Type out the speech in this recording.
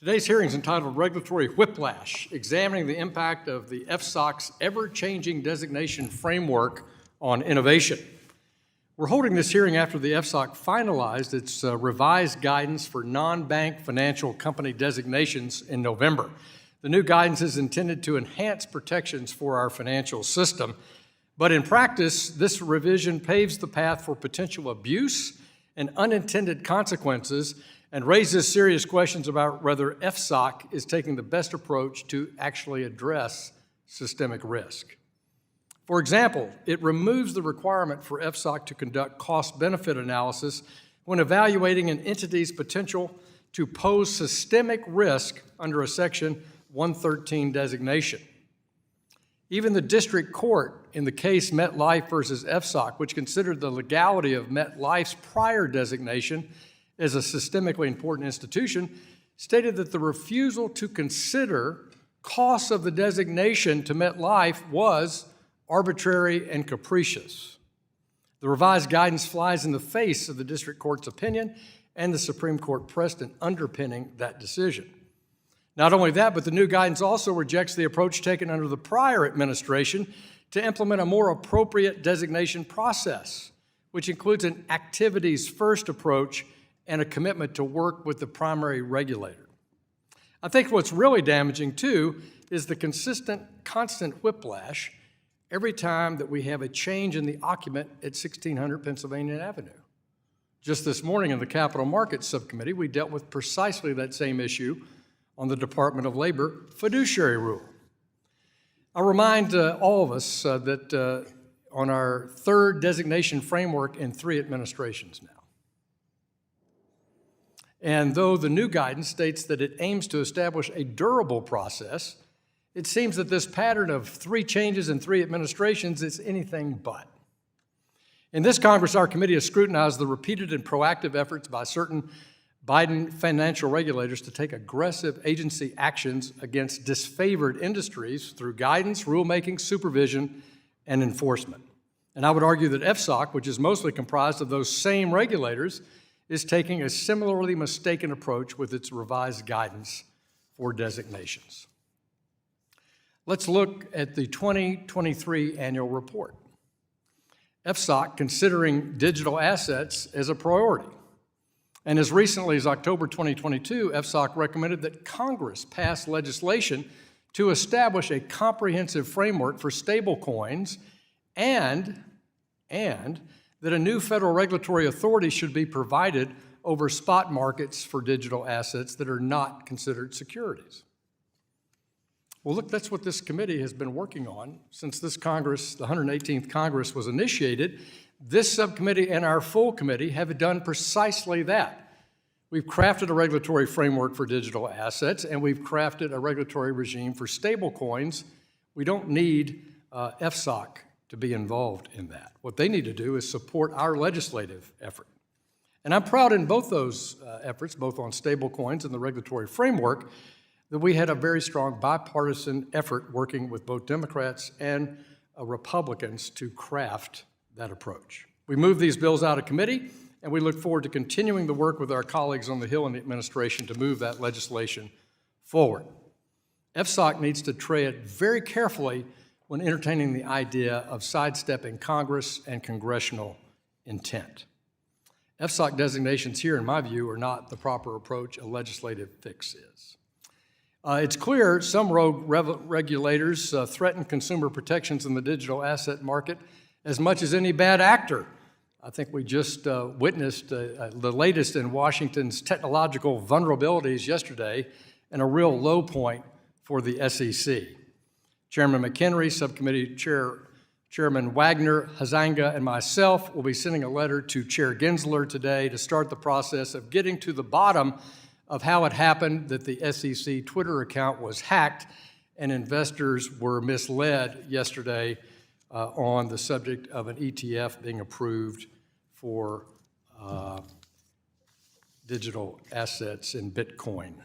Today's hearing is entitled Regulatory Whiplash, examining the impact of the FSOC's ever-changing designation framework on innovation. We're holding this hearing after the FSOC finalized its revised guidance for non-bank financial company designations in November. The new guidance is intended to enhance protections for our financial system, but in practice, this revision paves the path for potential abuse and unintended consequences and raises serious questions about whether FSOC is taking the best approach to actually address systemic risk. For example, it removes the requirement for FSOC to conduct cost-benefit analysis when evaluating an entity's potential to pose systemic risk under a Section 113 designation. Even the district court in the case MetLife versus FSOC, which considered the legality of MetLife's prior designation as a systemically important institution, stated that the refusal to consider costs of the designation to MetLife was arbitrary and capricious. The revised guidance flies in the face of the district court's opinion and the Supreme Court precedent underpinning that decision. Not only that, but the new guidance also rejects the approach taken under the prior administration to implement a more appropriate designation process, which includes an activities-first approach and a commitment to work with the primary regulator. I think what's really damaging, too, is the constant whiplash every time that we have a change in the occupant at 1600 Pennsylvania Avenue. Just this morning in the Capital Markets Subcommittee, we dealt with precisely that same issue on the Department of Labor fiduciary rule. I'll remind all of us that on our third designation framework in 3 administrations now. And though the new guidance states that it aims to establish a durable process, it seems that this pattern of 3 changes in 3 administrations is anything but. In this Congress, our committee has scrutinized the repeated and proactive efforts by certain Biden financial regulators to take aggressive agency actions against disfavored industries through guidance, rulemaking, supervision, and enforcement. And I would argue that FSOC, which is mostly comprised of those same regulators, is taking a similarly mistaken approach with its revised guidance for designations. Let's look at the 2023 annual report. FSOC considering digital assets as a priority. And as recently as October 2022, FSOC recommended that Congress pass legislation to establish a comprehensive framework for stablecoins and that a new federal regulatory authority should be provided over spot markets for digital assets that are not considered securities. Well, look, that's what this committee has been working on since this Congress, the 118th Congress, was initiated. This subcommittee and our full committee have done precisely that. We've crafted a regulatory framework for digital assets, and we've crafted a regulatory regime for stablecoins. We don't need FSOC to be involved in that. What they need to do is support our legislative effort. And I'm proud in both those efforts, both on stablecoins and the regulatory framework, that we had a very strong bipartisan effort working with both Democrats and Republicans to craft that approach. We moved these bills out of committee, and we look forward to continuing the work with our colleagues on the Hill and the administration to move that legislation forward. FSOC needs to tread very carefully when entertaining the idea of sidestepping Congress and congressional intent. FSOC designations here, in my view, are not the proper approach a legislative fix is. It's clear some rogue regulators threaten consumer protections in the digital asset market as much as any bad actor. I think we just witnessed the latest in Washington's technological vulnerabilities yesterday and a real low point for the SEC. Chairman McHenry, Subcommittee Chairman Wagner, Hazanga, and myself will be sending a letter to Chair Gensler today to start the process of getting to the bottom of how it happened that the SEC Twitter account was hacked and investors were misled yesterday on the subject of an ETF being approved for digital assets in Bitcoin